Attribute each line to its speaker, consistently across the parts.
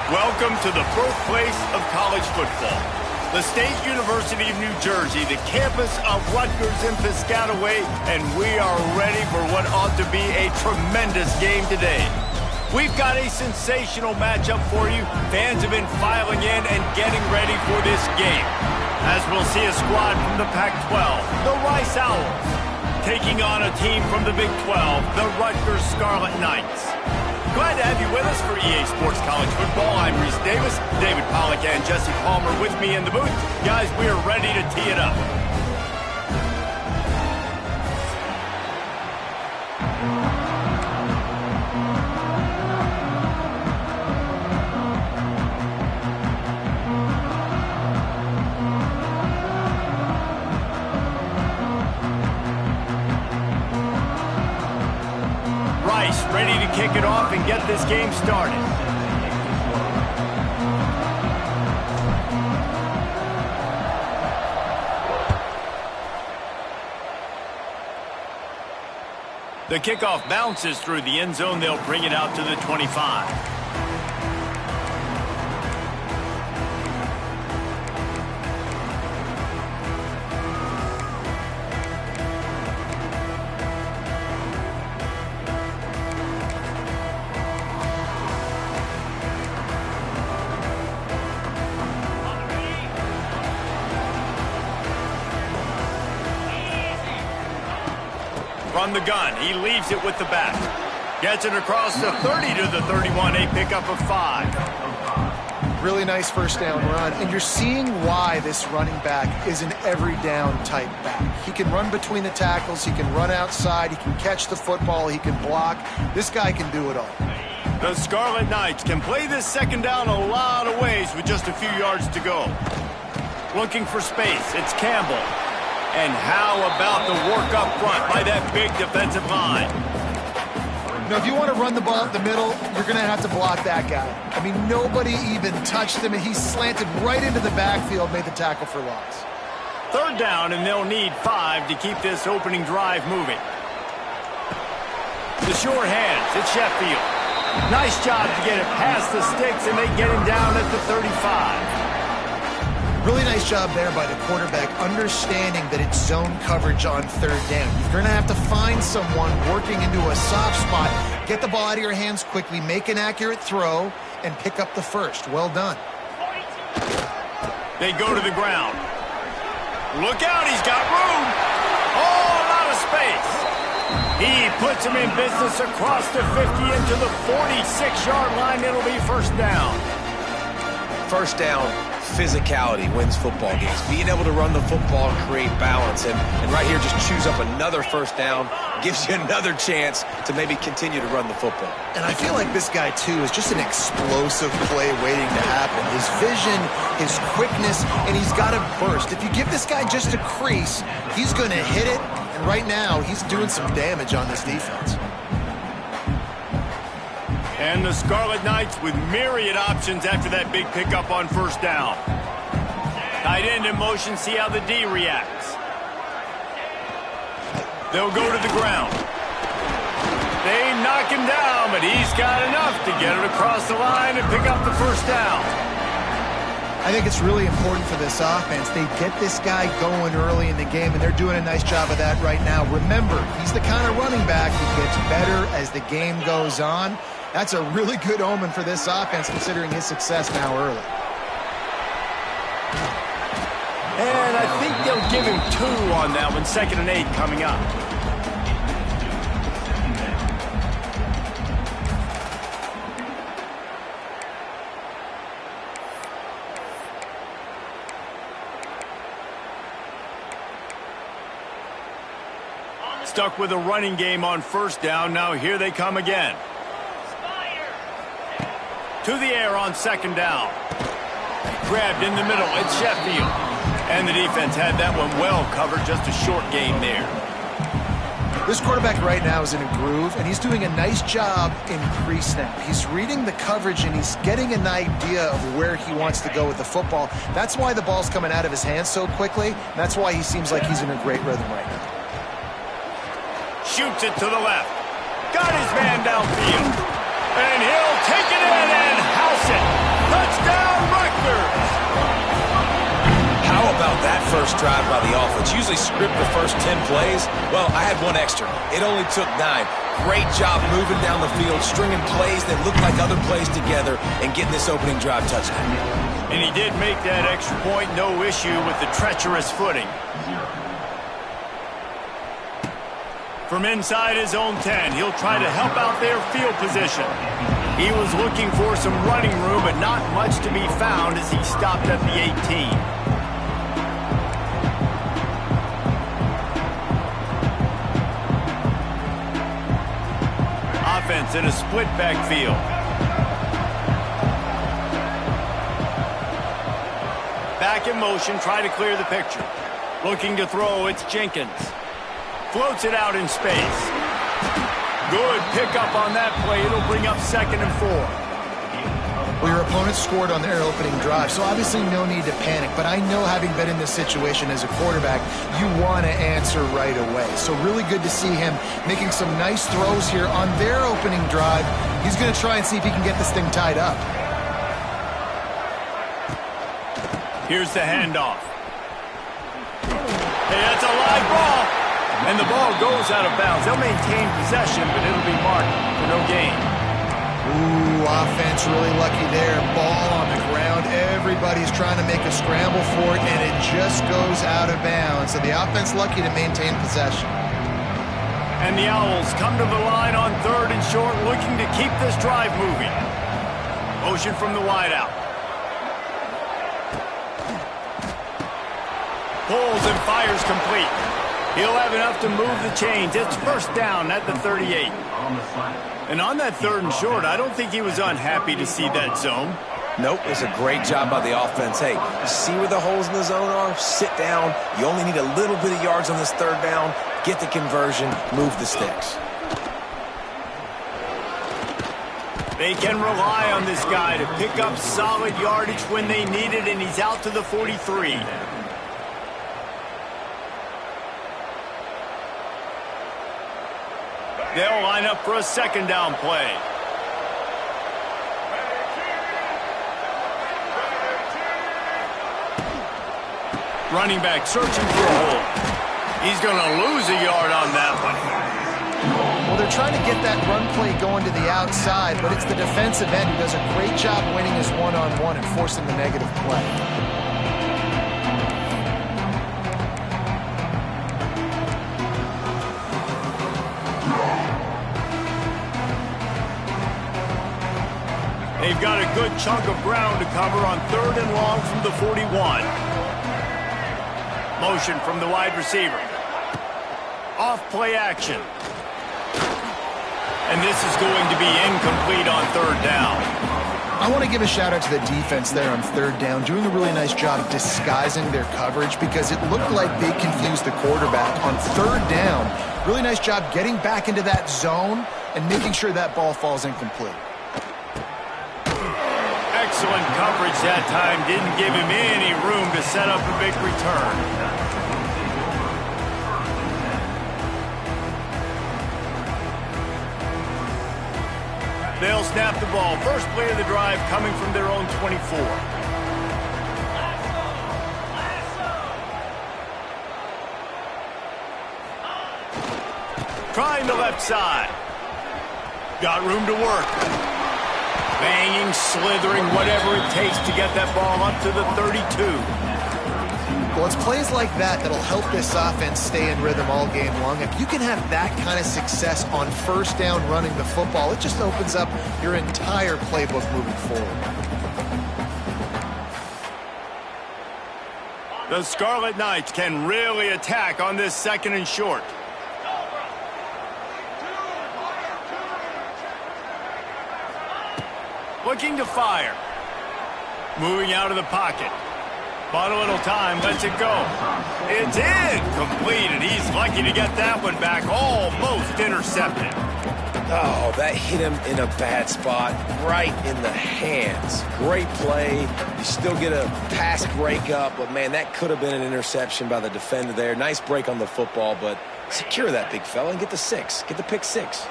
Speaker 1: Welcome to the birthplace of college football. The State University of New Jersey, the campus of Rutgers in Piscataway, and we are ready for what ought to be a tremendous game today. We've got a sensational matchup for you. Fans have been filing in and getting ready for this game. As we'll see a squad from the Pac-12, the Rice Owls, taking on a team from the Big 12, the Rutgers Scarlet Knights. Glad to have you with us for EA Sports College Football. I'm Reese Davis, David Pollack and Jesse Palmer with me in the booth. Guys, we are ready to tee it up. Rice ready to kick it off and get this game started. The kickoff bounces through the end zone. They'll bring it out to the 25. From the gun, he leaves it with the back. Gets it across the 30 to the 31, a pickup of 5.
Speaker 2: Really nice first down run, and you're seeing why this running back is an every down type back. He can run between the tackles, he can run outside, he can catch the football, he can block. This guy can do it all.
Speaker 1: The Scarlet Knights can play this second down a lot of ways with just a few yards to go. Looking for space, it's Campbell. And how about the work up front by that big defensive line?
Speaker 2: Now, if you want to run the ball up the middle, you're going to have to block that guy. I mean, nobody even touched him, and he slanted right into the backfield, made the tackle for loss.
Speaker 1: Third down, and they'll need 5 to keep this opening drive moving. The short hands, it's Sheffield. Nice job to get it past the sticks, and they get him down at the 35.
Speaker 2: Really nice job there by the quarterback, understanding that it's zone coverage on third down. You're going to have to find someone working into a soft spot, get the ball out of your hands quickly, make an accurate throw, and pick up the first. Well done.
Speaker 1: They go to the ground. Look out, he's got room. Oh, a lot of space. He puts him in business across the 50 into the 46-yard line. It'll be first down.
Speaker 3: First down. Physicality wins football games. Being able to run the football and create balance. And right here, just choose up another first down. Gives you another chance to maybe continue to run the football.
Speaker 2: And I feel like this guy, too, is just an explosive play waiting to happen. His vision, his quickness, and he's got a burst. If you give this guy just a crease, he's going to hit it. And right now, he's doing some damage on this defense.
Speaker 1: And the Scarlet Knights with myriad options after that big pickup on first down. Tight end in motion, see how the D reacts. They'll go to the ground. They knock him down, but he's got enough to get it across the line and pick up the first down.
Speaker 2: I think it's really important for this offense. They get this guy going early in the game, and they're doing a nice job of that right now. Remember, he's the kind of running back who gets better as the game goes on. That's a really good omen for this offense, considering his success now early.
Speaker 1: And I think they'll give him 2 on that one. 2nd and 8 coming up. Stuck with a running game on first down. Now here they come again. To the air on second down. Grabbed in the middle. It's Sheffield. And the defense had that one well covered. Just a short gain there.
Speaker 2: This quarterback right now is in a groove, and he's doing a nice job in pre-snap. He's reading the coverage, and he's getting an idea of where he wants to go with the football. That's why the ball's coming out of his hands so quickly. That's why he seems like he's in a great rhythm right now.
Speaker 1: Shoots it to the left. Got his man downfield. And he'll take it in and house it. Touchdown, Rutgers!
Speaker 3: How about that first drive by the offense? Usually script the first 10 plays. Well, I had one extra. It only took 9. Great job moving down the field, stringing plays that look like other plays together, and getting this opening drive touchdown.
Speaker 1: And he did make that extra point, no issue with the treacherous footing. From inside his own 10, he'll try to help out their field position. He was looking for some running room, but not much to be found as he stopped at the 18. Offense in a split backfield. Back in motion, try to clear the picture. Looking to throw, it's Jenkins. Floats it out in space. Good pickup on that play. It'll bring up 2nd and 4.
Speaker 2: Well, your opponent scored on their opening drive, so obviously no need to panic. But I know, having been in this situation as a quarterback, you want to answer right away. So really good to see him making some nice throws here on their opening drive. He's going to try and see if he can get this thing tied up.
Speaker 1: Here's the handoff. Hey, that's a live ball. And the ball goes out of bounds. They'll maintain possession, but it'll be marked for no gain.
Speaker 2: Ooh, offense really lucky there. Ball on the ground. Everybody's trying to make a scramble for it, and it just goes out of bounds. So the offense lucky to maintain possession.
Speaker 1: And the Owls come to the line on 3rd and short, looking to keep this drive moving. Motion from the wideout. Pulls and fires complete. He'll have enough to move the chains. It's first down at the 38. And on that 3rd and short, I don't think he was unhappy to see that zone.
Speaker 3: Nope, it's a great job by the offense. Hey, see where the holes in the zone are? Sit down. You only need a little bit of yards on this 3rd down. Get the conversion, move the sticks.
Speaker 1: They can rely on this guy to pick up solid yardage when they need it, and he's out to the 43. They'll line up for a 2nd down play. Running back searching for a hole. He's going to lose a yard on that one.
Speaker 2: Well, they're trying to get that run play going to the outside, but it's the defensive end who does a great job winning his one-on-one and forcing the negative play.
Speaker 1: They've got a good chunk of ground to cover on 3rd and long from the 41. Motion from the wide receiver. Off play action. And this is going to be incomplete on 3rd down.
Speaker 2: I want to give a shout out to the defense there on 3rd down, doing a really nice job disguising their coverage, because it looked like they confused the quarterback on 3rd down. Really nice job getting back into that zone and making sure that ball falls incomplete.
Speaker 1: Excellent coverage that time. Didn't give him any room to set up a big return. They'll snap the ball. First play of the drive coming from their own 24. Trying the left side. Got room to work. Banging, slithering, whatever it takes to get that ball up to the 32.
Speaker 2: Well, it's plays like that that'll help this offense stay in rhythm all game long. If you can have that kind of success on 1st down running the football, it just opens up your entire playbook moving forward.
Speaker 1: The Scarlet Knights can really attack on this 2nd and short. Looking to fire. Moving out of the pocket. Bought a little time, lets it go. It's incomplete, and he's lucky to get that one back. Almost intercepted.
Speaker 3: Oh, that hit him in a bad spot, right in the hands. Great play. You still get a pass breakup, but, man, that could have been an interception by the defender there. Nice break on the football, but secure that big fella and get the 6. Get the pick 6.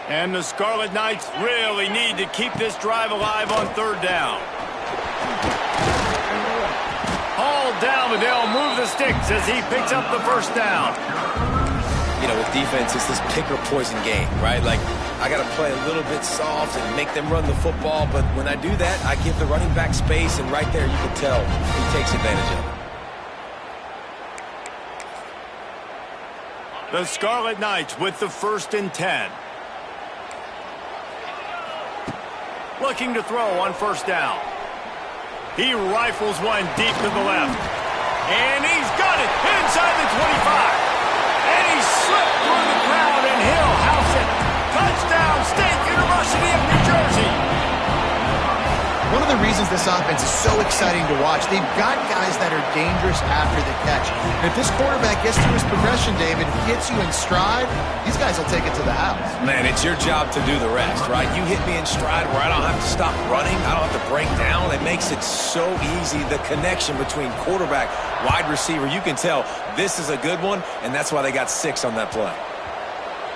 Speaker 1: And the Scarlet Knights really need to keep this drive alive on 3rd down. down, but they'll move the sticks as he picks up the first down.
Speaker 3: You know, with defense, it's this pick or poison game, right? Like, I got to play a little bit soft and make them run the football, but when I do that, I give the running back space, and right there you can tell he takes advantage of it.
Speaker 1: The Scarlet Knights with the 1st and 10. Looking to throw on 1st down. He rifles one deep to the left. And he's got it inside the 25. And he slipped through the crowd, and he'll house it. Touchdown, State University of New Jersey.
Speaker 2: One of the reasons this offense is so exciting to watch, they've got guys that are dangerous after the catch. And if this quarterback gets through his progression, David, gets you in stride, these guys will take it to the house.
Speaker 3: Man, it's your job to do the rest, right? You hit me in stride where I don't have to stop running. I don't have to break down. It makes it so easy. The connection between quarterback, wide receiver, you can tell this is a good one, and that's why they got 6 on that play.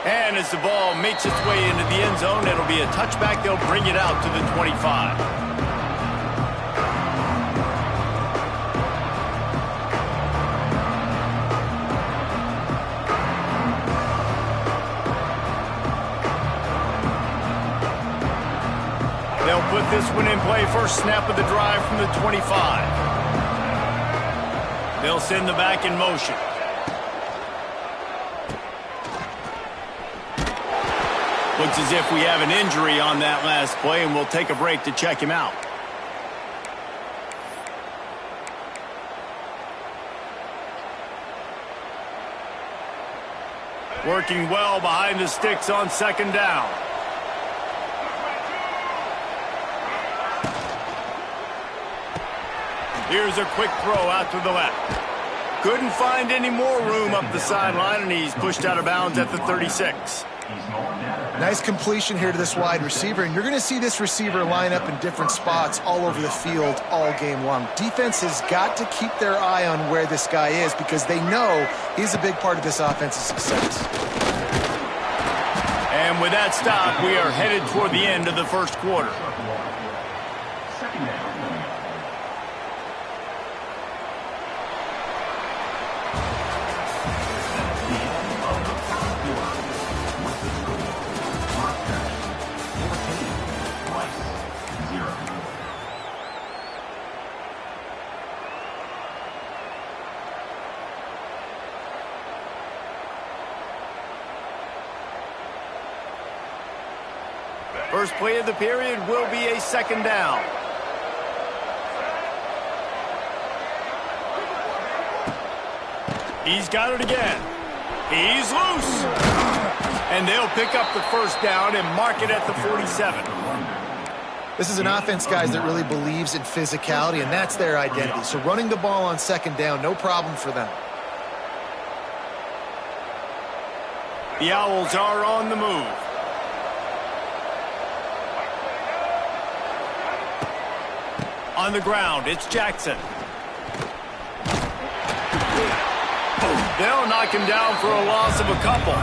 Speaker 1: And as the ball makes its way into the end zone, it'll be a touchback. They'll bring it out to the 25. They'll put this one in play. First snap of the drive from the 25. They'll send the back in motion. Looks as if we have an injury on that last play, and we'll take a break to check him out. Working well behind the sticks on 2nd down. Here's a quick throw out to the left. Couldn't find any more room up the sideline, and he's pushed out of bounds at the 36.
Speaker 2: Nice completion here to this wide receiver, and you're going to see this receiver line up in different spots all over the field all game long. Defense has got to keep their eye on where this guy is because they know he's a big part of this offense's success.
Speaker 1: And with that stop, we are headed toward the end of the 1st quarter. First play of the period will be a 2nd down. He's got it again. He's loose. And they'll pick up the 1st down and mark it at the 47.
Speaker 2: This is an offense, guys, that really believes in physicality, and that's their identity. So running the ball on 2nd down, no problem for them.
Speaker 1: The Owls are on the move. On the ground, it's Jackson. They'll knock him down for a loss of a couple.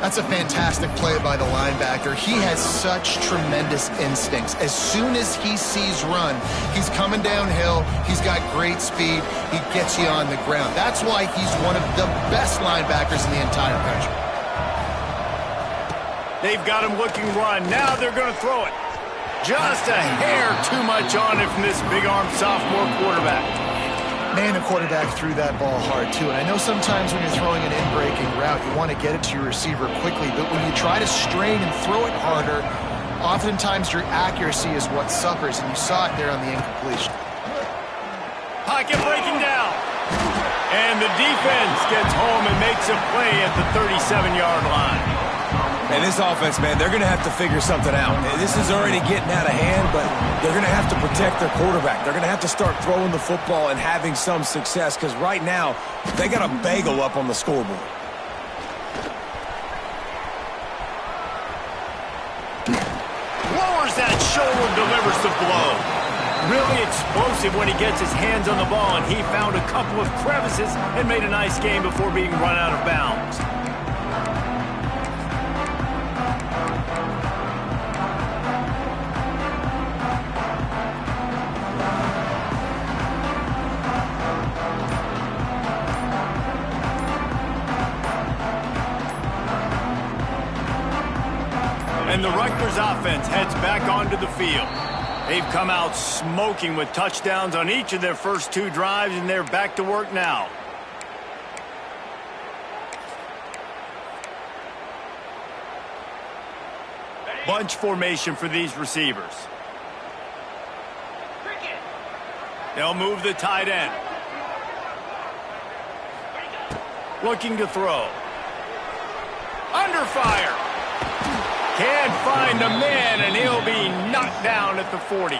Speaker 2: That's a fantastic play by the linebacker. He has such tremendous instincts. As soon as he sees run, he's coming downhill. He's got great speed. He gets you on the ground. That's why he's one of the best linebackers in the entire country.
Speaker 1: They've got him looking run. Now they're going to throw it. Just a hair too much on it from this big-armed sophomore quarterback.
Speaker 2: Man, the quarterback threw that ball hard, too. And I know sometimes when you're throwing an in-breaking route, you want to get it to your receiver quickly. But when you try to strain and throw it harder, oftentimes your accuracy is what suffers. And you saw it there on the incompletion.
Speaker 1: Pocket breaking down. And the defense gets home and makes a play at the 37-yard line.
Speaker 3: And this offense, man, they're going to have to figure something out. This is already getting out of hand, but they're going to have to protect their quarterback. They're going to have to start throwing the football and having some success because right now they got a bagel up on the scoreboard.
Speaker 1: Lowers that shoulder, delivers the blow. Really explosive when he gets his hands on the ball, and he found a couple of crevices and made a nice game before being run out of bounds. And the Rutgers offense heads back onto the field. They've come out smoking with touchdowns on each of their first 2 drives, and they're back to work now. Bunch formation for these receivers. They'll move the tight end. Looking to throw. Under fire. Can't find the man, and he'll be knocked down at the 40.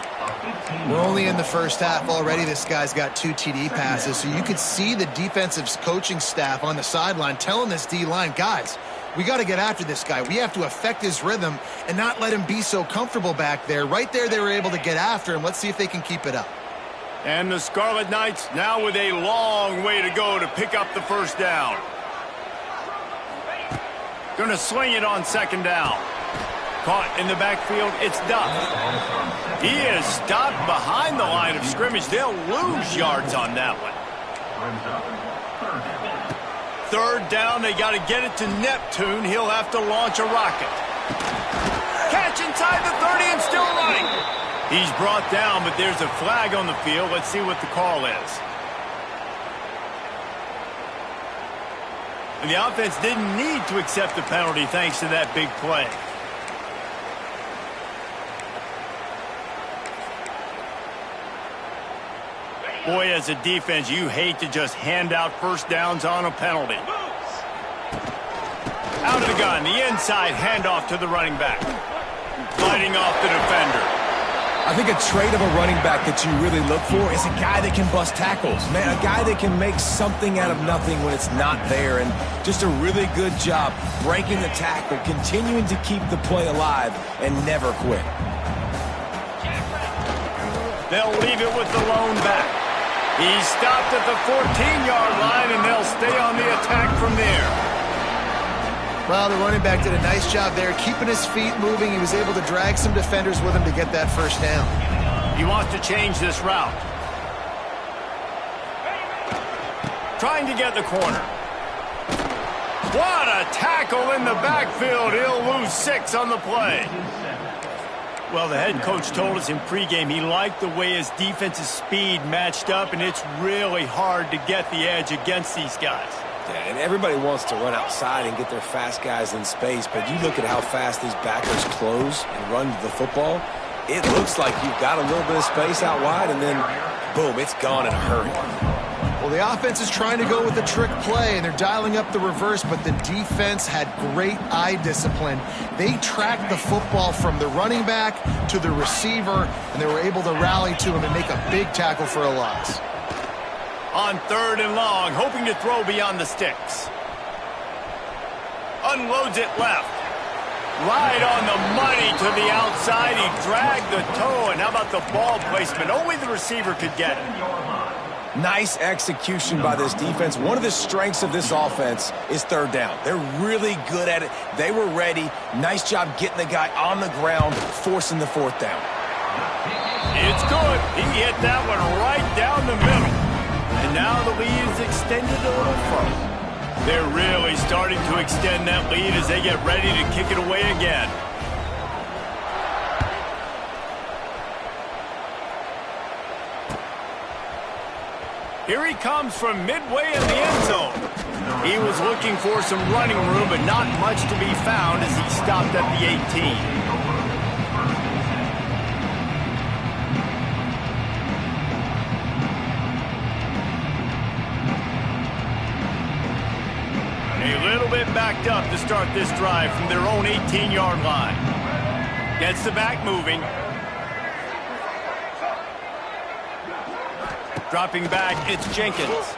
Speaker 2: We're only in the first half already. This guy's got 2 TD passes, so you could see the defensive coaching staff on the sideline telling this D-line, guys, we got to get after this guy. We have to affect his rhythm and not let him be so comfortable back there. Right there, they were able to get after him. Let's see if they can keep it up.
Speaker 1: And the Scarlet Knights now with a long way to go to pick up the first down. Going to sling it on 2nd down. Caught in the backfield, it's Duff. He is stopped behind the line of scrimmage. They'll lose yards on that one. 3rd down, they got to get it to Neptune. He'll have to launch a rocket. Catch inside the 30 and still running. He's brought down, but there's a flag on the field. Let's see what the call is. And the offense didn't need to accept the penalty thanks to that big play. Boy, as a defense, you hate to just hand out first downs on a penalty. Out of the gun, the inside handoff to the running back. Fighting off the defender.
Speaker 3: I think a trait of a running back that you really look for is a guy that can bust tackles. Man, a guy that can make something out of nothing when it's not there. And just a really good job breaking the tackle, continuing to keep the play alive, and never quit.
Speaker 1: They'll leave it with the lone back. He's stopped at the 14-yard line, and they'll stay on the attack from there.
Speaker 2: Well, the running back did a nice job there, keeping his feet moving. He was able to drag some defenders with him to get that first down.
Speaker 1: He wants to change this route. Trying to get the corner. What a tackle in the backfield. He'll lose 6 on the play. Well, the head coach told us in pregame he liked the way his defense's speed matched up, and it's really hard to get the edge against these guys.
Speaker 3: Yeah, and everybody wants to run outside and get their fast guys in space, but you look at how fast these backers close and run the football, it looks like you've got a little bit of space out wide, and then, boom, it's gone in a hurry.
Speaker 2: Well, the offense is trying to go with a trick play, and they're dialing up the reverse, but the defense had great eye discipline. They tracked the football from the running back to the receiver, and they were able to rally to him and make a big tackle for a loss.
Speaker 1: On 3rd and long, hoping to throw beyond the sticks. Unloads it left. Right on the money to the outside. He dragged the toe, and how about the ball placement? Only the receiver could get it.
Speaker 3: Nice execution by this defense. One of the strengths of this offense is 3rd down. They're really good at it. They were ready. Nice job getting the guy on the ground, forcing the 4th down.
Speaker 1: It's good. He hit that one right down the middle. And now the lead is extended a little further. They're really starting to extend that lead as they get ready to kick it away again. Here he comes from midway in the end zone. He was looking for some running room, but not much to be found as he stopped at the 18. A little bit backed up to start this drive from their own 18-yard line. Gets the back moving. Dropping back, it's Jenkins.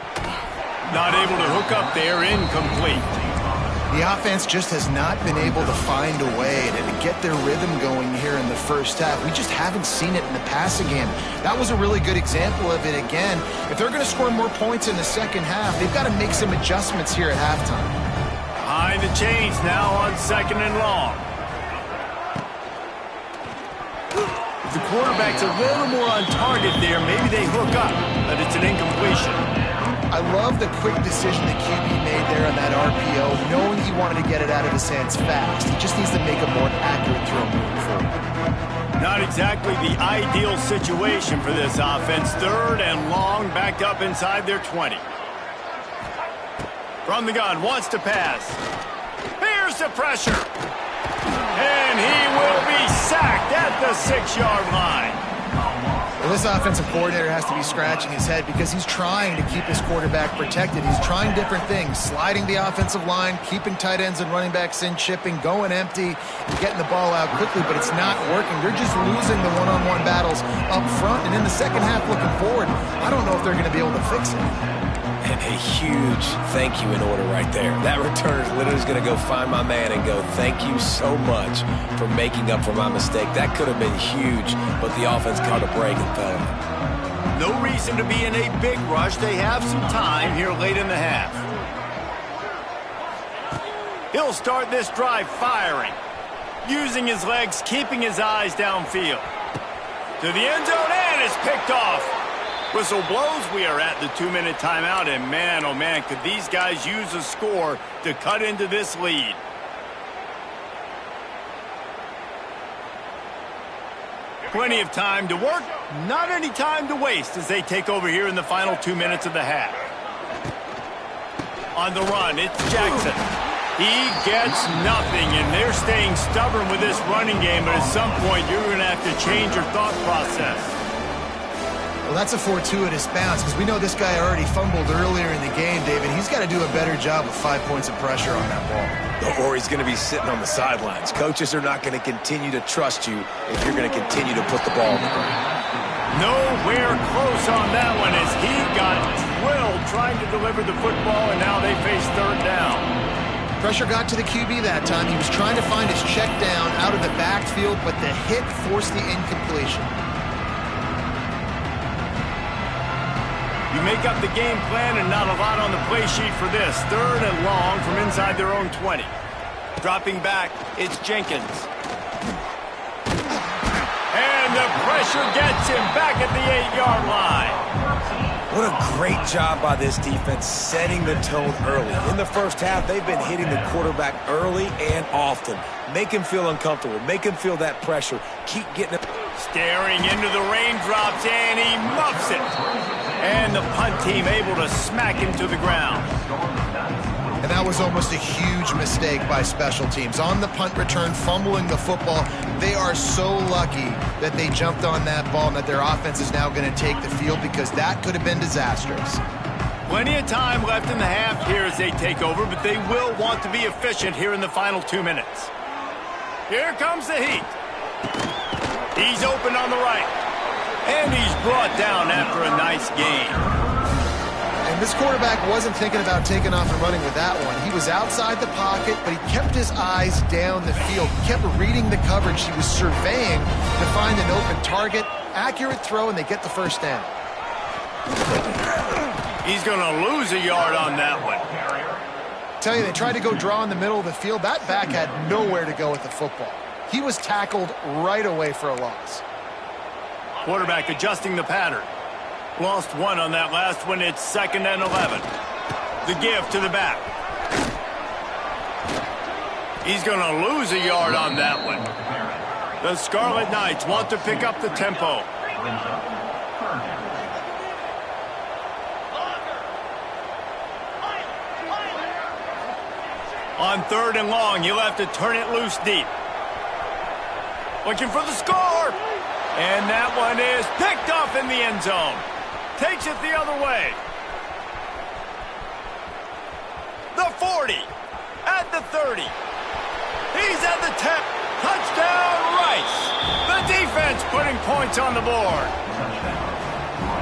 Speaker 1: Not able to hook up there, incomplete.
Speaker 2: The offense just has not been able to find a way to get their rhythm going here in the first half. We just haven't seen it in the passing game. That was a really good example of it again. If they're going to score more points in the second half, they've got to make some adjustments here at halftime.
Speaker 1: Behind the chains now on 2nd and long. If the quarterback's a little more on target there, maybe they hook up, but it's an incompletion.
Speaker 2: I love the quick decision the QB made there on that RPO, knowing he wanted to get it out of his hands fast. He just needs to make a more accurate throw moving forward.
Speaker 1: Not exactly the ideal situation for this offense. 3rd and long, backed up inside their 20. From the gun, wants to pass. Here's the pressure. And he will be sacked at the 6-yard line.
Speaker 2: Well, this offensive coordinator has to be scratching his head because he's trying to keep his quarterback protected. He's trying different things, sliding the offensive line, keeping tight ends and running backs in, chipping, going empty, and getting the ball out quickly, but it's not working. They're just losing the one-on-one battles up front, and in the second half looking forward, I don't know if they're going to be able to fix it.
Speaker 3: And a huge thank you in order right there. That returner is literally going to go find my man and go, thank you so much for making up for my mistake. That could have been huge, but the offense caught a break and fell.
Speaker 1: No reason to be in a big rush. They have some time here late in the half. He'll start this drive firing, using his legs, keeping his eyes downfield. To the end zone, and it's picked off. Whistle blows. We are at the 2-minute timeout, and man, oh man, could these guys use a score to cut into this lead. Plenty of time to work, not any time to waste as they take over here in the final 2 minutes of the half. On the run, it's Jackson. He gets nothing, and they're staying stubborn with this running game, but at some point you're going to have to change your thought process.
Speaker 2: Well, that's a fortuitous bounce because we know this guy already fumbled earlier in the game, David. He's got to do a better job with 5 points of pressure on that ball.
Speaker 3: Or he's going to be sitting on the sidelines. Coaches are not going to continue to trust you if you're going to continue to put the ball on the ground.
Speaker 1: Nowhere close on that one as he got drilled trying to deliver the football, and now they face 3rd down.
Speaker 2: Pressure got to the QB that time. He was trying to find his check down out of the backfield, but the hit forced the incompletion.
Speaker 1: You make up the game plan and not a lot on the play sheet for this. 3rd and long from inside their own 20. Dropping back, it's Jenkins. And the pressure gets him back at the 8-yard line.
Speaker 3: What a great job by this defense setting the tone early. In the first half, they've been hitting the quarterback early and often. Make him feel uncomfortable. Make him feel that pressure. Keep getting it.
Speaker 1: Staring into the raindrops, and he muffs it. And the punt team able to smack him to the ground.
Speaker 2: And that was almost a huge mistake by special teams. On the punt return, fumbling the football. They are so lucky that they jumped on that ball and that their offense is now going to take the field because that could have been disastrous.
Speaker 1: Plenty of time left in the half here as they take over, but they will want to be efficient here in the final 2 minutes. Here comes the heat. He's open on the right. And he's brought down after a nice gain.
Speaker 2: And this quarterback wasn't thinking about taking off and running with that one. He was outside the pocket, but he kept his eyes down the field. He kept reading the coverage. He was surveying to find an open target. Accurate throw, and they get the 1st down.
Speaker 1: He's going to lose a yard on that one.
Speaker 2: Tell you, they tried to go draw in the middle of the field. That back had nowhere to go with the football. He was tackled right away for a loss.
Speaker 1: Quarterback adjusting the pattern. Lost one on that last one. It's 2nd and 11. The give to the back. He's going to lose a yard on that one. The Scarlet Knights want to pick up the tempo. On 3rd and long, he'll have to turn it loose deep. Looking for the score. And that one is picked off in the end zone. Takes it the other way. The 40. At the 30. He's at the 10. Touchdown, Rice. The defense putting points on the board.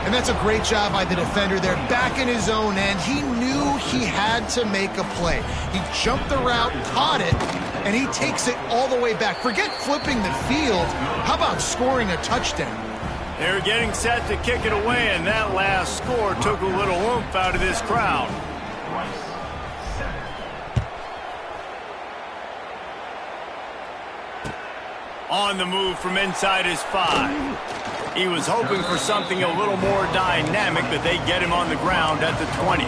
Speaker 2: And that's a great job by the defender there, back in his own end. He knew he had to make a play. He jumped the route, caught it, and he takes it all the way back. Forget flipping the field. How about scoring a touchdown?
Speaker 1: They're getting set to kick it away, and that last score took a little oomph out of this crowd. On the move from inside his 5. He was hoping for something a little more dynamic, but they get him on the ground at the 20.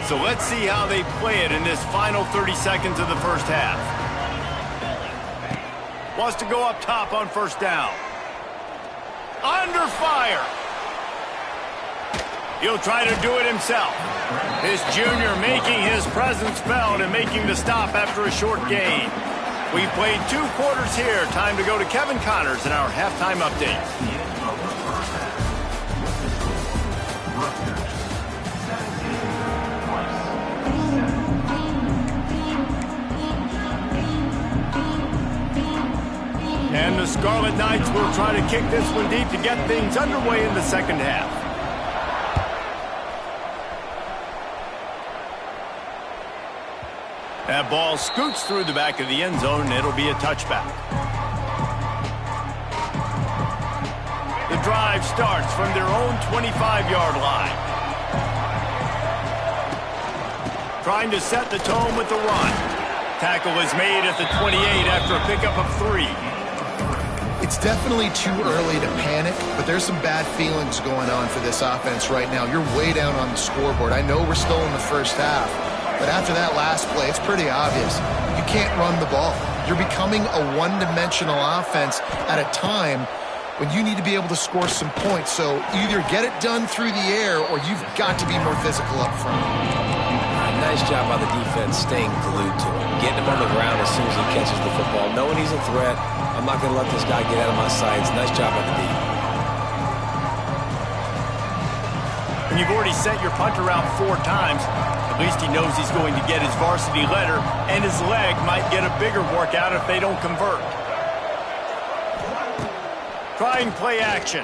Speaker 1: So let's see how they play it in this final 30 seconds of the first half. Wants to go up top on first down. Under fire. He'll try to do it himself. This junior making his presence felt and making the stop after a short gain. We've played 2 quarters here. Time to go to Kevin Connors in our halftime update. And the Scarlet Knights will try to kick this one deep to get things underway in the second half. That ball scoots through the back of the end zone, and it'll be a touchback. The drive starts from their own 25-yard line. Trying to set the tone with the run. Tackle is made at the 28 after a pickup of 3.
Speaker 2: It's definitely too early to panic, but there's some bad feelings going on for this offense right now. You're way down on the scoreboard. I know we're still in the first half, but after that last play, it's pretty obvious. You can't run the ball. You're becoming a one-dimensional offense at a time when you need to be able to score some points. So either get it done through the air or you've got to be more physical up front.
Speaker 3: Nice job by the defense staying glued to him, getting him on the ground as soon as he catches the football, knowing he's a threat. I'm not going to let this guy get out of my sights. Nice job by the D.
Speaker 1: And you've already sent your punter out 4 times. At least he knows he's going to get his varsity letter, and his leg might get a bigger workout if they don't convert. Trying play action.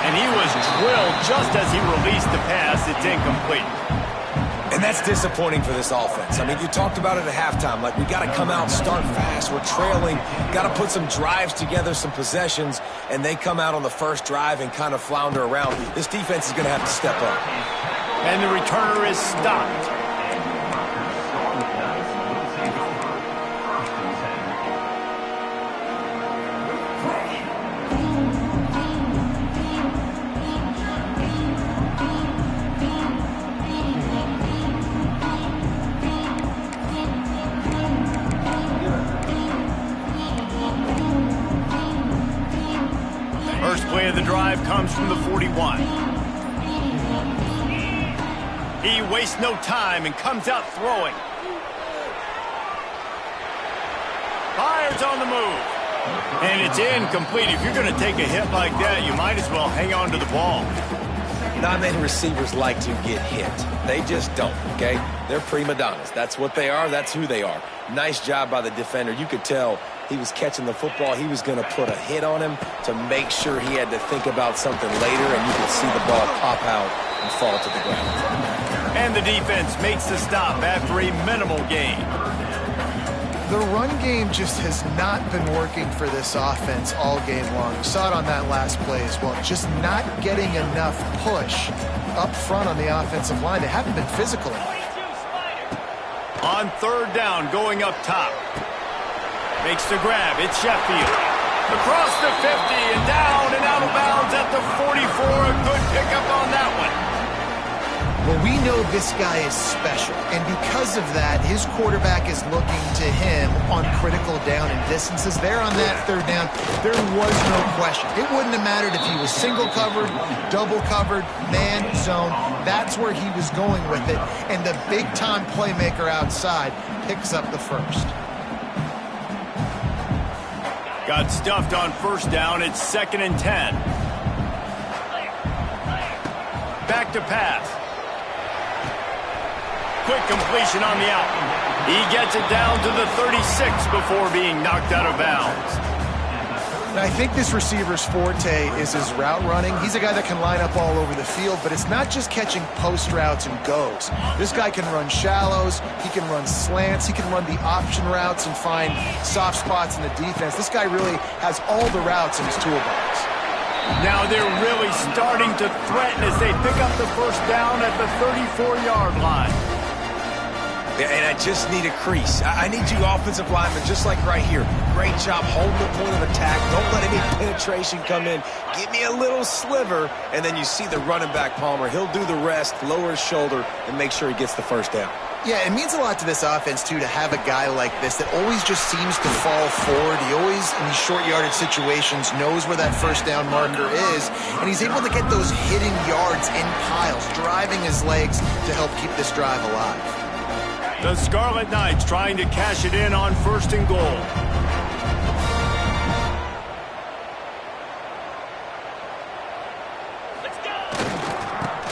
Speaker 1: And he was drilled just as he released the pass. It's incomplete.
Speaker 3: And that's disappointing for this offense. I mean, you talked about it at halftime. Like, we got to come out, start fast. We're trailing. Got to put some drives together, some possessions. And they come out on the first drive and kind of flounder around. This defense is going to have to step up.
Speaker 1: And the returner is stopped. First play of the drive comes from the 41. He wastes no time and comes out throwing. Fires on the move. And it's incomplete. If you're going to take a hit like that, you might as well hang on to the ball.
Speaker 3: Not many receivers like to get hit. They just don't, okay? They're prima donnas. That's what they are. That's who they are. Nice job by the defender. You could tell he was catching the football. He was going to put a hit on him to make sure he had to think about something later, and you could see the ball pop out and fall to the ground.
Speaker 1: And the defense makes the stop after a minimal gain.
Speaker 2: The run game just has not been working for this offense all game long. We saw it on that last play as well. Just not getting enough push up front on the offensive line. They haven't been physical enough.
Speaker 1: On third down, going up top. Makes the grab. It's Sheffield. Across the 50 and down and out of bounds at the 44. A good pickup on that one.
Speaker 2: Well, we know this guy is special, and because of that, his quarterback is looking to him on critical down and distances. There on that third down, there was no question. It wouldn't have mattered if he was single covered, double covered, man, zone. That's where he was going with it, and the big-time playmaker outside picks up the first.
Speaker 1: Got stuffed on first down. It's 2nd and 10. Back to pass. Quick completion on the out. He gets it down to the 36 before being knocked out of bounds.
Speaker 2: And I think this receiver's forte is his route running. He's a guy that can line up all over the field, but it's not just catching post routes and goes. This guy can run shallows, he can run slants, he can run the option routes and find soft spots in the defense. This guy really has all the routes in his toolbox.
Speaker 1: Now they're really starting to threaten as they pick up the first down at the 34-yard line.
Speaker 3: Yeah, and I just need a crease. I need you offensive linemen, just like right here. Great job holding the point of attack. Don't let any penetration come in. Give me a little sliver, and then you see the running back, Palmer. He'll do the rest, lower his shoulder, and make sure he gets the first down.
Speaker 2: Yeah, it means a lot to this offense, too, to have a guy like this that always just seems to fall forward. He always, in these short yardage situations, knows where that first down marker is, and he's able to get those hidden yards in piles, driving his legs to help keep this drive alive.
Speaker 1: The Scarlet Knights trying to cash it in on 1st and goal.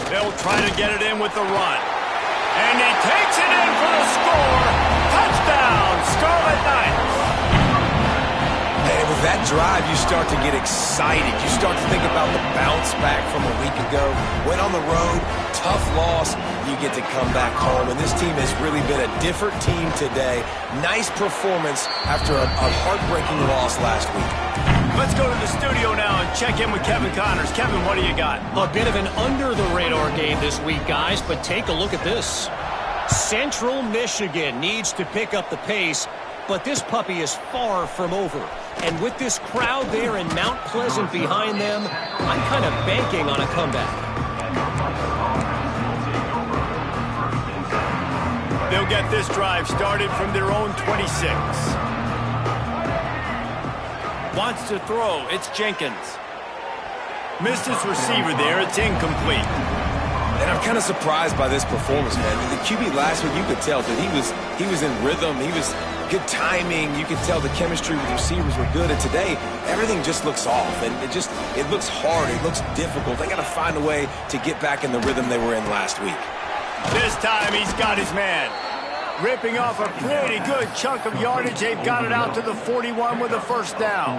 Speaker 1: They'll try to get it in with the run. And he takes it in for the score. Touchdown, Scarlet Knights.
Speaker 3: Hey, with that drive, you start to get excited. You start to think about the bounce back from a week ago. Went on the road, tough loss. You get to come back home. And this team has really been a different team today. Nice performance after a heartbreaking loss last week.
Speaker 1: Let's go to the studio now and check in with Kevin Connors. Kevin, what do you got?
Speaker 4: A bit of an under-the-radar game this week, guys, but take a look at this. Central Michigan needs to pick up the pace, but this puppy is far from over. And with this crowd there in Mount Pleasant behind them, I'm kind of banking on a comeback.
Speaker 1: They'll get this drive started from their own 26. Wants to throw. It's Jenkins. Missed his receiver there. It's incomplete.
Speaker 3: And I'm kind of surprised by this performance, man. The QB last week, you could tell that he was in rhythm. He was good timing. You could tell the chemistry with the receivers were good. And today, everything just looks off. And it looks hard. It looks difficult. They got to find a way to get back in the rhythm they were in last week.
Speaker 1: This time, he's got his man. Ripping off a pretty good chunk of yardage. They've got it out to the 41 with a first down.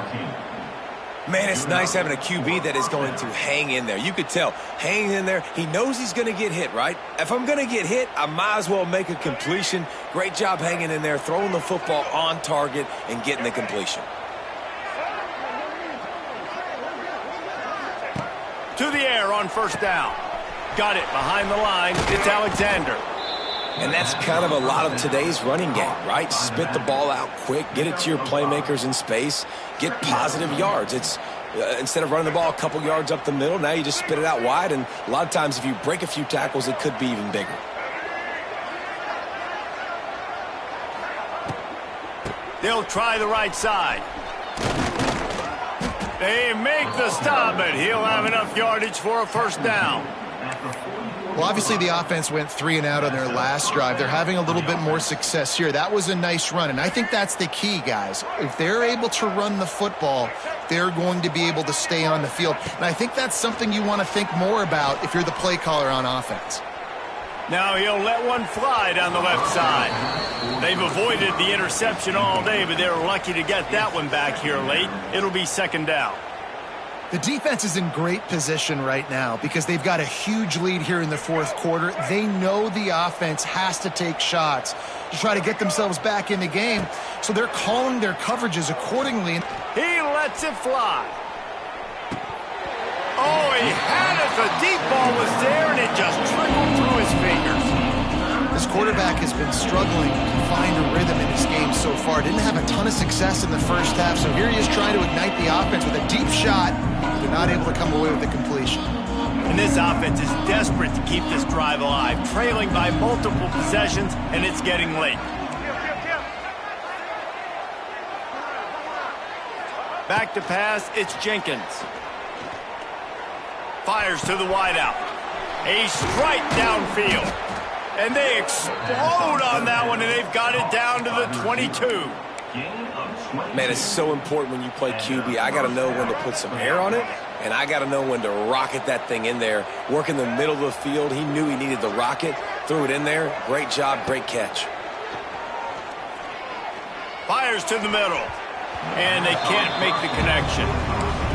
Speaker 3: Man, it's nice having a QB that is going to hang in there. You could tell, hanging in there. He knows he's going to get hit, right? If I'm going to get hit, I might as well make a completion. Great job hanging in there, throwing the football on target and getting the completion.
Speaker 1: To the air on first down. Got it behind the line. It's Alexander.
Speaker 3: And that's kind of a lot of today's running game, right? Spit the ball out quick, get it to your playmakers in space, get positive yards. It's instead of running the ball a couple yards up the middle, now you just spit it out wide, and a lot of times if you break a few tackles, it could be even bigger.
Speaker 1: They'll try the right side. They make the stop, but he'll have enough yardage for a first down.
Speaker 2: Well, obviously the offense went 3 and out on their last drive. They're having a little bit more success here. That was a nice run, and I think that's the key, guys. If they're able to run the football, they're going to be able to stay on the field. And I think that's something you want to think more about if you're the play caller on offense.
Speaker 1: Now he'll let one fly down the left side. They've avoided the interception all day, but they're lucky to get that one back here late. It'll be second down.
Speaker 2: The defense is in great position right now because they've got a huge lead here in the fourth quarter. They know the offense has to take shots to try to get themselves back in the game, so they're calling their coverages accordingly.
Speaker 1: He lets it fly. Oh, he had it. The deep ball was there, and it just trickled through his fingers.
Speaker 2: This quarterback has been struggling to find a rhythm in his game so far. Didn't have a ton of success in the first half, so here he is trying to ignite the offense with a deep shot. They're not able to come away with the completion.
Speaker 1: And this offense is desperate to keep this drive alive, trailing by multiple possessions, and it's getting late. Back to pass, it's Jenkins. Fires to the wideout. A strike downfield. And they explode on that one, and they've got it down to the 22.
Speaker 3: Man, it's so important when you play QB. I got to know when to put some air on it, and I got to know when to rocket that thing in there. Work in the middle of the field. He knew he needed the rocket, threw it in there. Great job, great catch.
Speaker 1: Fires to the middle, and they can't make the connection.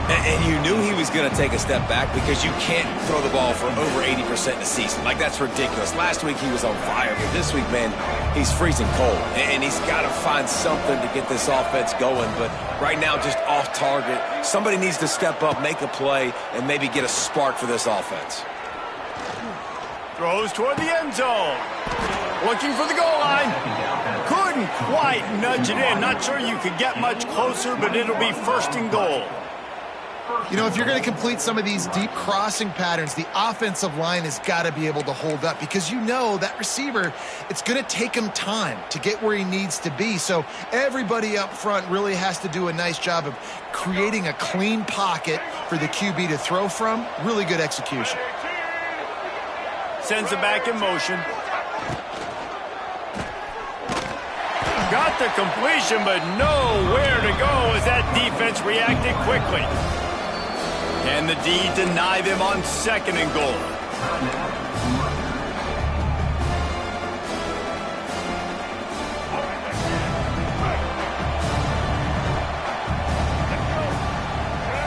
Speaker 3: And you knew he was going to take a step back because you can't throw the ball for over 80% in a season. Like, that's ridiculous. Last week he was on fire, but this week, man, he's freezing cold. And he's got to find something to get this offense going. But right now, just off target. Somebody needs to step up, make a play, and maybe get a spark for this offense.
Speaker 1: Throws toward the end zone. Looking for the goal line. Couldn't quite nudge it in. Not sure you could get much closer, but it'll be first and goal.
Speaker 2: You know, if you're going to complete some of these deep crossing patterns, the offensive line has got to be able to hold up because you know that receiver, it's going to take him time to get where he needs to be. So everybody up front really has to do a nice job of creating a clean pocket for the QB to throw from. Really good execution.
Speaker 1: Sends it back in motion. Got the completion, but nowhere to go as that defense reacted quickly. Can the D deny them on second and goal?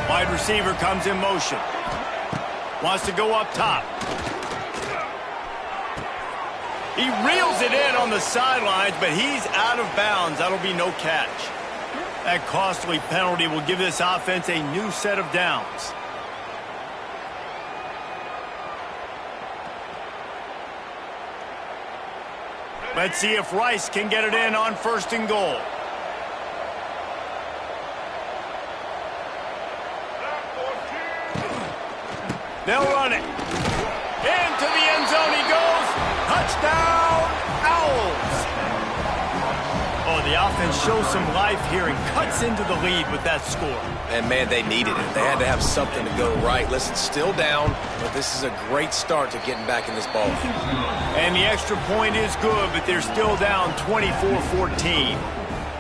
Speaker 1: Wide receiver comes in motion. Wants to go up top. He reels it in on the sidelines, but he's out of bounds. That'll be no catch. That costly penalty will give this offense a new set of downs. Let's see if Rice can get it in on first and goal. They'll run it. Into the end zone he goes. Touchdown, Owls. Oh, the offense shows some life here and cuts into the lead with that score.
Speaker 3: And, man, they needed it. They had to have something to go right. Listen, still down, but this is a great start to getting back in this ball.
Speaker 1: And the extra point is good, but they're still down 24-14.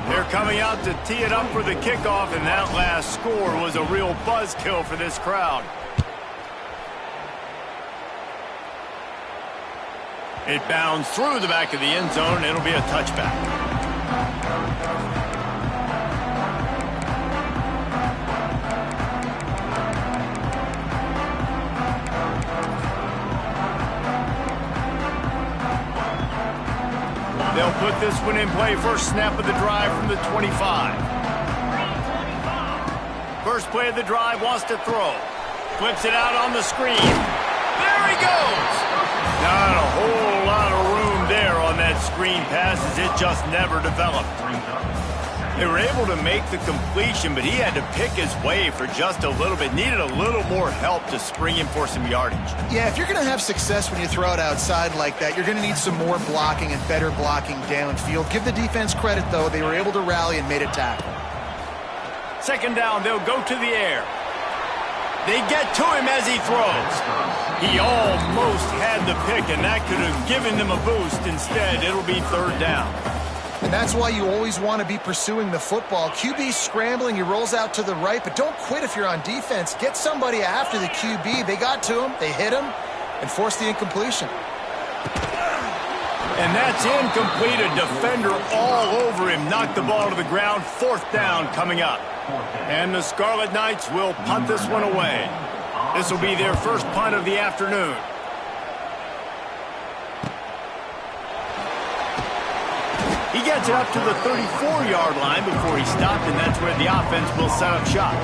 Speaker 1: They're coming out to tee it up for the kickoff, and that last score was a real buzzkill for this crowd. It bounds through the back of the end zone, and it'll be a touchback. They'll put this one in play. First snap of the drive from the 25. First play of the drive, wants to throw. Flips it out on the screen. There he goes! Not a whole lot of room there on that screen pass as it just never developed. They were able to make the completion, but he had to pick his way for just a little bit. Needed a little more help to spring him for some yardage.
Speaker 2: Yeah, if you're going to have success when you throw it outside like that, you're going to need some more blocking and better blocking downfield. Give the defense credit, though. They were able to rally and made a tackle.
Speaker 1: Second down, they'll go to the air. They get to him as he throws. He almost had the pick, and that could have given them a boost. Instead, it'll be third down.
Speaker 2: And that's why you always want to be pursuing the football. QB scrambling, he rolls out to the right, but don't quit if you're on defense. Get somebody after the QB. They got to him, they hit him, and forced the incompletion.
Speaker 1: And that's incomplete. A defender all over him. Knocked the ball to the ground. Fourth down coming up. And the Scarlet Knights will punt this one away. This will be their first punt of the afternoon. He gets it up to the 34-yard line before he stopped, and that's where the offense will set up shop.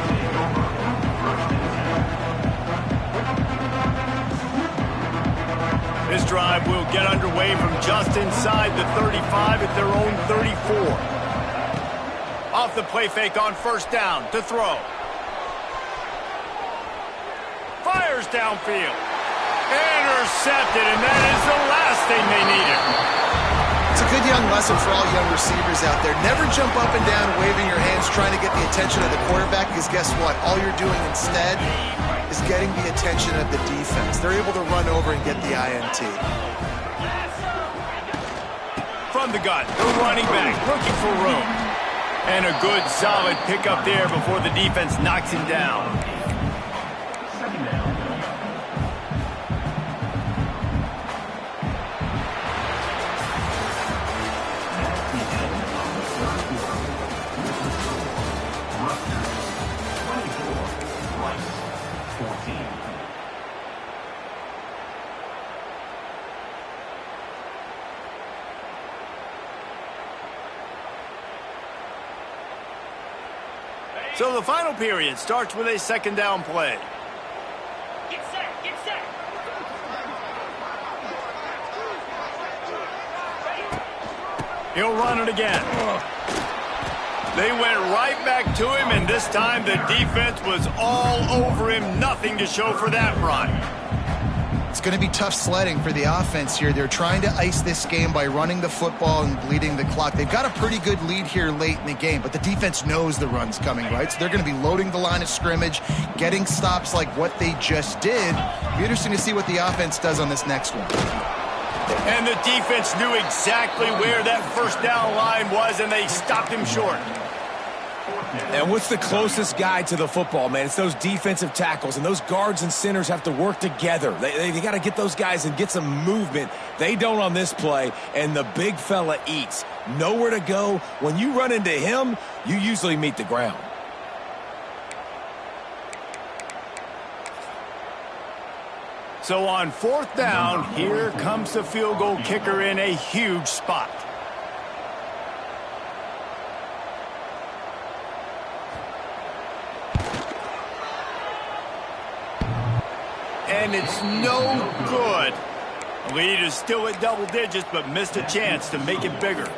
Speaker 1: This drive will get underway from just inside the 35 at their own 34. Off the play fake on first down to throw. Fires downfield. Intercepted, and that is the last thing they needed.
Speaker 2: It's a good young lesson for all young receivers out there. Never jump up and down waving your hands trying to get the attention of the quarterback, because guess what? All you're doing instead is getting the attention of the defense. They're able to run over and get the INT.
Speaker 1: From the gun, the running back looking for room. And a good, solid pickup there before the defense knocks him down. So the final period starts with a second down play.
Speaker 5: Get set, get set.
Speaker 1: He'll run it again. They went right back to him, and this time the defense was all over him. Nothing to show for that run.
Speaker 2: It's going to be tough sledding for the offense here. They're trying to ice this game by running the football and bleeding the clock. They've got a pretty good lead here late in the game, but the defense knows the run's coming, right? So they're going to be loading the line of scrimmage, getting stops like what they just did. It'll be interesting to see what the offense does on this next one.
Speaker 1: And the defense knew exactly where that first down line was, and they stopped him short.
Speaker 3: And what's the closest guy to the football, man? It's those defensive tackles, and those guards and centers have to work together. They got to get those guys and get some movement. They don't on this play, and the big fella eats. Nowhere to go. When you run into him, you usually meet the ground.
Speaker 1: So on fourth down, here comes the field goal kicker in a huge spot. And it's no good. Lead is still at double digits, but missed a chance to make it bigger.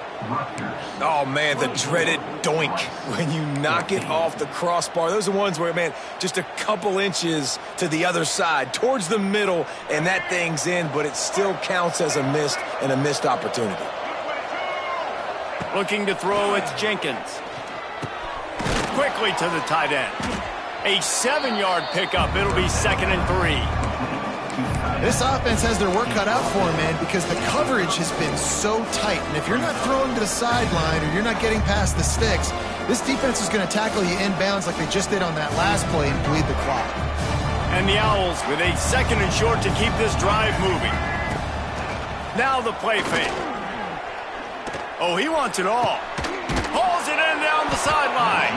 Speaker 3: Oh, man, the dreaded doink when you knock it off the crossbar. Those are ones where, man, just a couple inches to the other side, towards the middle, and that thing's in, but it still counts as a missed opportunity.
Speaker 1: Looking to throw, it's Jenkins. Quickly to the tight end. A 7-yard pickup. It'll be 2nd and 3.
Speaker 2: This offense has their work cut out for them, man, because the coverage has been so tight. And if you're not throwing to the sideline or you're not getting past the sticks, this defense is going to tackle you inbounds like they just did on that last play and bleed the clock.
Speaker 1: And the Owls with a 2nd and short to keep this drive moving. Now the play fake. Oh, he wants it all. Hauls it in down the sideline.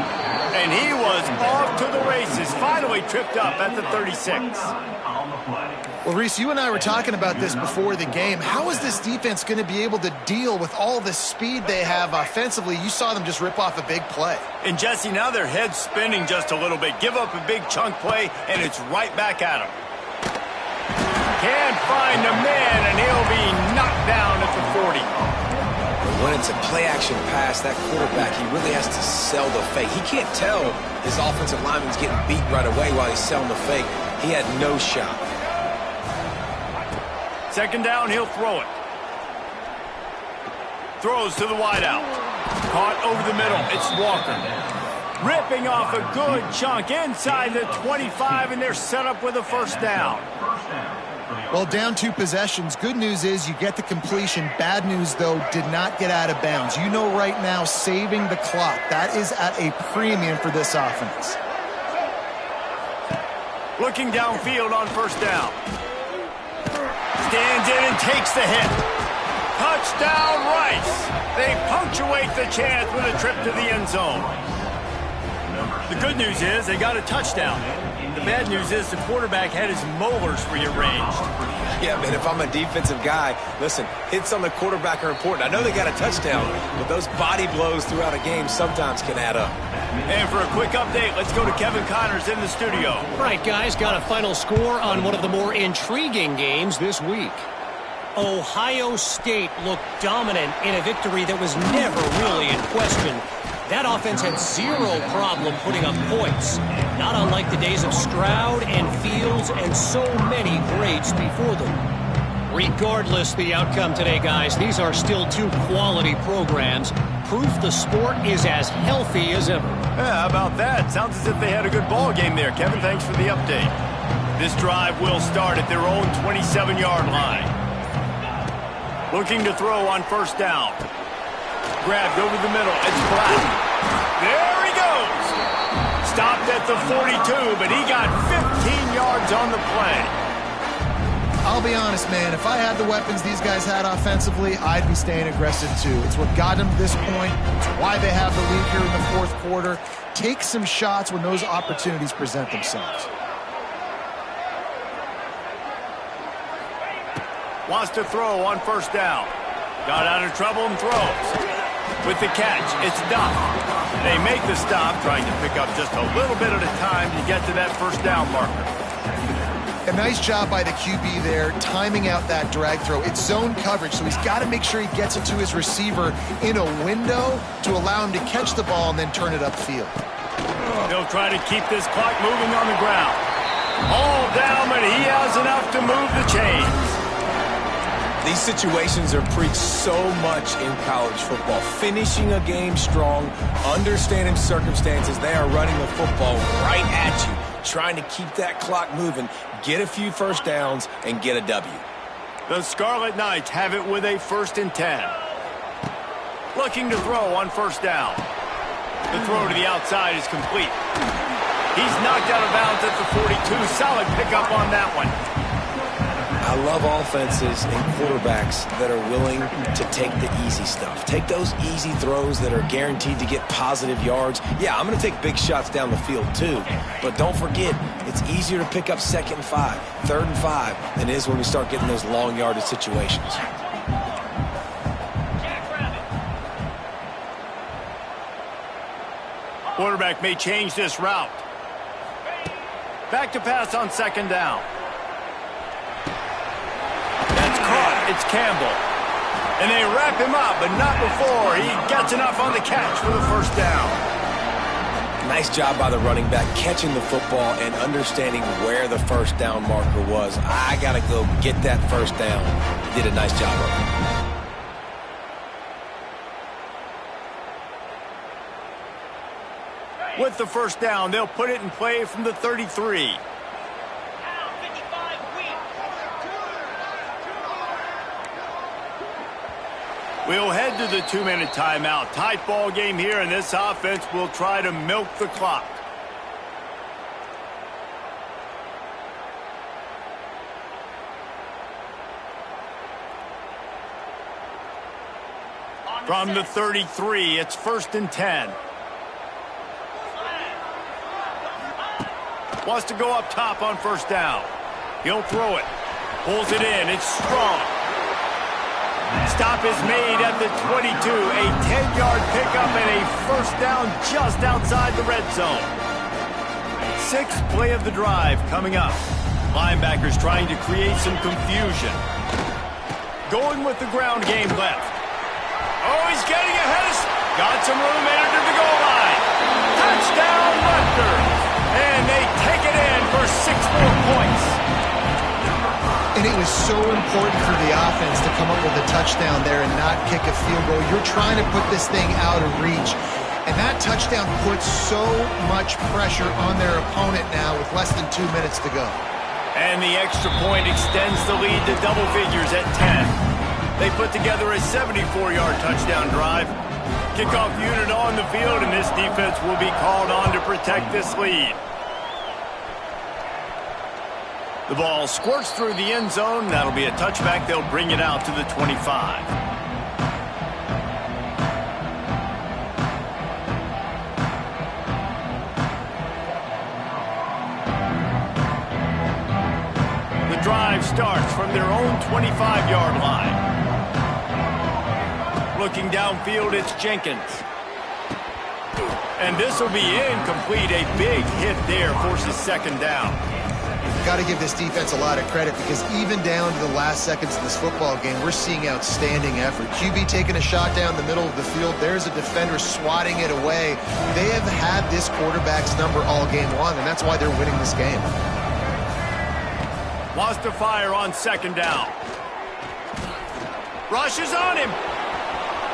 Speaker 1: And he was off to the races. Finally tripped up at the 36.
Speaker 2: Well, Reese, you and I were talking about this before the game. How is this defense going to be able to deal with all the speed they have offensively? You saw them just rip off a big play.
Speaker 1: And, Jesse, now their head's spinning just a little bit. Give up a big chunk play, and it's right back at him. Can't find the man, and he'll be knocked down at the 40.
Speaker 3: When it's a play-action pass, that quarterback, he really has to sell the fake. He can't tell his offensive lineman's getting beat right away while he's selling the fake. He had no shot.
Speaker 1: 2nd down, he'll throw it. Throws to the wideout. Caught over the middle. It's Walker. Ripping off a good chunk inside the 25, and they're set up with a first down.
Speaker 2: Well, down 2 possessions. Good news is you get the completion. Bad news, though, did not get out of bounds. You know right now, saving the clock. That is at a premium for this offense.
Speaker 1: Looking downfield on first down. Stands in and takes the hit. Touchdown, Rice. They punctuate the chance with a trip to the end zone. The good news is they got a touchdown. The bad news is the quarterback had his molars rearranged.
Speaker 3: Yeah, man, if I'm a defensive guy, listen, hits on the quarterback are important. I know they got a touchdown, but those body blows throughout a game sometimes can add up.
Speaker 1: And for a quick update, let's go to Kevin Connors in the studio.
Speaker 4: All right, guys, got a final score on one of the more intriguing games this week. Ohio State looked dominant in a victory that was never really in question. That offense had zero problem putting up points, not unlike the days of Stroud and Fields and so many greats before them. Regardless the outcome today, guys, these are still 2 quality programs. Proof the sport is as healthy as ever.
Speaker 1: Yeah, how about that? Sounds as if they had a good ball game there. Kevin, thanks for the update. This drive will start at their own 27-yard line. Looking to throw on first down. Grabbed over the middle. It's Black. There he goes. Stopped at the 42, but he got 15 yards on the play.
Speaker 2: I'll be honest, man, if I had the weapons these guys had offensively, I'd be staying aggressive too. It's what got them to this point. It's why they have the lead here in the 4th quarter. Take some shots when those opportunities present themselves.
Speaker 1: Wants to throw on first down. Got out of trouble and throws. With the catch, it's Duff. They make the stop, trying to pick up just a little bit at a time to get to that first down marker.
Speaker 2: A nice job by the QB there, timing out that drag throw. It's zone coverage, so he's got to make sure he gets it to his receiver in a window to allow him to catch the ball and then turn it upfield.
Speaker 1: They'll try to keep this clock moving on the ground. All down, but he has enough to move the chains.
Speaker 3: These situations are preached so much in college football. Finishing a game strong, understanding circumstances. They are running the football right at you, trying to keep that clock moving, get a few first downs, and get a W.
Speaker 1: The Scarlet Knights have it with a 1st and 10. Looking to throw on first down. The throw to the outside is complete. He's knocked out of bounds at the 42. Solid pickup on that one.
Speaker 3: I love offenses and quarterbacks that are willing to take the easy stuff. Take those easy throws that are guaranteed to get positive yards. Yeah, I'm going to take big shots down the field too. But don't forget, it's easier to pick up 2nd and 5, 3rd and 5 than it is when we start getting those long yardage situations.
Speaker 1: Quarterback may change this route. Back to pass on 2nd down. That's caught. It's Campbell. And they wrap him up, but not before he gets enough on the catch for the first down.
Speaker 3: Nice job by the running back catching the football and understanding where the first down marker was. I got to go get that first down. Did a nice job of it.
Speaker 1: With the first down, they'll put it in play from the 33. We'll head to the 2-minute timeout. Tight ball game here, and this offense will try to milk the clock. From the 33, it's 1st and 10. Wants to go up top on first down. He'll throw it. Pulls it in. It's strong. Stop is made at the 22. A 10-yard pickup and a first down just outside the red zone. 6th play of the drive coming up. Linebackers trying to create some confusion. Going with the ground game left. Oh, he's getting ahead. Got some room entered the goal line. Touchdown, Rutgers. And they take it in for 6 more points.
Speaker 2: And it was so important for the offense to come up with a touchdown there and not kick a field goal. You're trying to put this thing out of reach. And that touchdown puts so much pressure on their opponent now with less than 2 minutes to go.
Speaker 1: And the extra point extends the lead to double figures at 10. They put together a 74-yard touchdown drive. Kickoff unit on the field, and this defense will be called on to protect this lead. The ball squirts through the end zone. That'll be a touchback. They'll bring it out to the 25. The drive starts from their own 25-yard line. Looking downfield, it's Jenkins. And this will be incomplete. A big hit there forces 2nd down.
Speaker 2: Got to give this defense a lot of credit because even down to the last seconds of this football game, we're seeing outstanding effort. QB taking a shot down the middle of the field. There's a defender swatting it away. They have had this quarterback's number all game long, and that's why they're winning this game.
Speaker 1: Wants to fire on 2nd down. Rushes on him.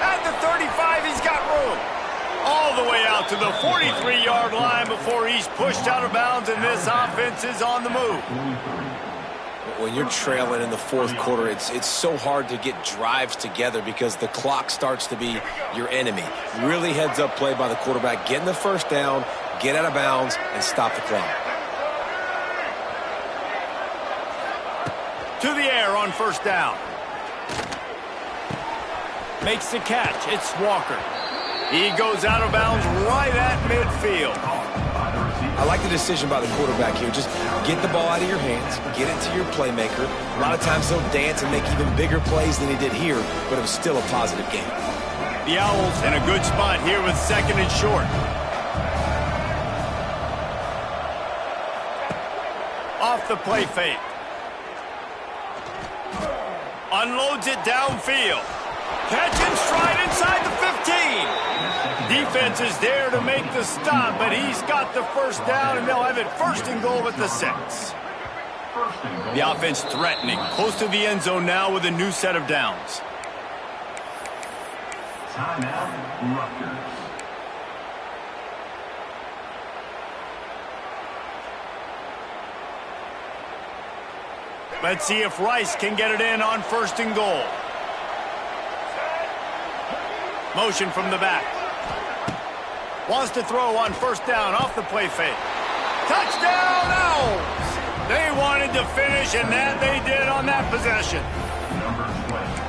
Speaker 1: At the 35, he's got room. All the way out to the 43-yard line before he's pushed out of bounds, and this offense is on the move.
Speaker 3: When you're trailing in the 4th quarter, it's so hard to get drives together because the clock starts to be your enemy. Really heads-up play by the quarterback, getting the first down, get out of bounds, and stop the clock.
Speaker 1: To the air on first down. Makes the catch. It's Walker. He goes out of bounds right at midfield.
Speaker 3: I like the decision by the quarterback here. Just get the ball out of your hands, get it to your playmaker. A lot of times he'll dance and make even bigger plays than he did here, but it was still a positive game.
Speaker 1: The Owls in a good spot here with second and short. Off the play fake. Unloads it downfield. Catch and stride inside the 15. Defense is there to make the stop, but he's got the first down, and they'll have it first and goal at the 6. The offense threatening, close to the end zone now with a new set of downs.
Speaker 6: Timeout, Rutgers.
Speaker 1: Let's see if Rice can get it in on first and goal. Motion from the back. Wants to throw on first down off the play fake. Touchdown, Owls! They wanted to finish, and that they did on that possession.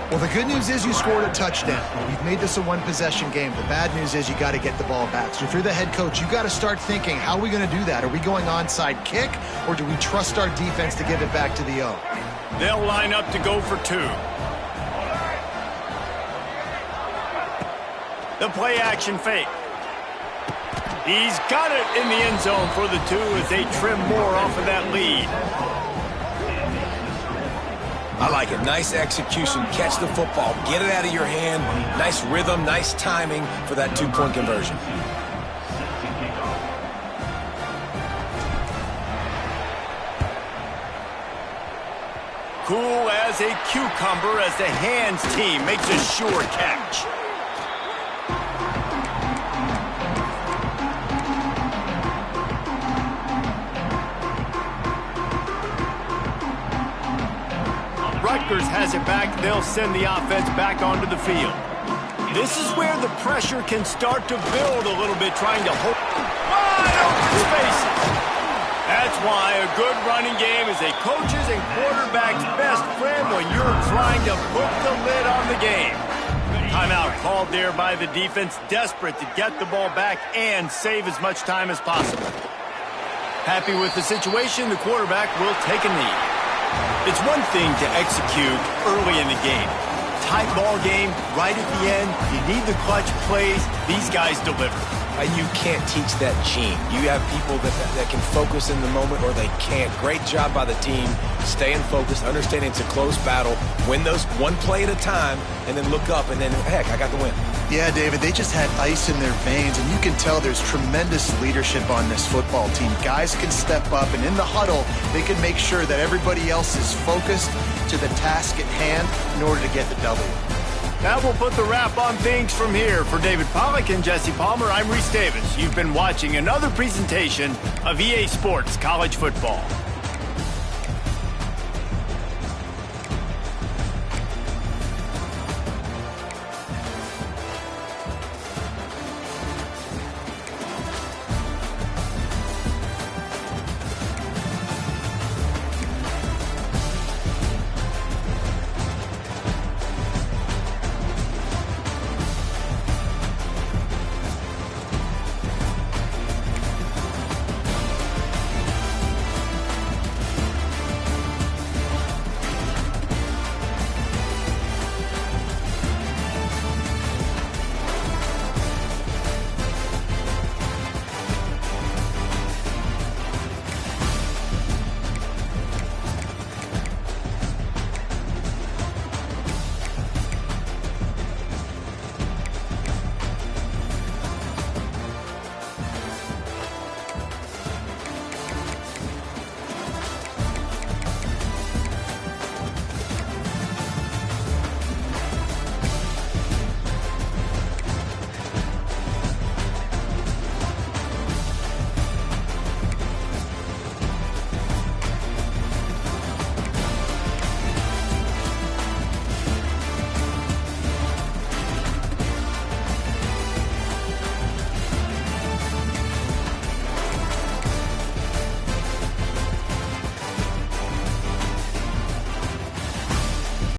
Speaker 2: Well, the good news is you scored a touchdown. We've made this a one-possession game. The bad news is you got to get the ball back. So if you're the head coach, you got to start thinking, how are we going to do that? Are we going onside kick, or do we trust our defense to give it back to the O?
Speaker 1: They'll line up to go for 2. The play-action fake. He's got it in the end zone for the 2 as they trim more off of that lead.
Speaker 3: I like it. Nice execution. Catch the football. Get it out of your hand. Nice rhythm, nice timing for that 2-point conversion.
Speaker 1: Cool as a cucumber as the hands team makes a sure catch. Rutgers has it back. They'll send the offense back onto the field. This is where the pressure can start to build a little bit, trying to hold wide open spaces. That's why a good running game is a coach's and quarterback's best friend when you're trying to put the lid on the game. Timeout called there by the defense, desperate to get the ball back and save as much time as possible. Happy with the situation, the quarterback will take a knee. It's one thing to execute early in the game. Tight ball game, right at the end, you need the clutch plays. These guys deliver.
Speaker 3: You can't teach that gene. You have people that can focus in the moment, or they can't. Great job by the team, staying focused, understanding it's a close battle, win those one play at a time, and then look up, and then, heck, I got the win.
Speaker 2: Yeah, David, they just had ice in their veins, and you can tell there's tremendous leadership on this football team. Guys can step up, and in the huddle, they can make sure that everybody else is focused to the task at hand in order to get the W.
Speaker 1: That will put the wrap on things from here. For David Pollack and Jesse Palmer, I'm Reese Davis. You've been watching another presentation of EA Sports College Football.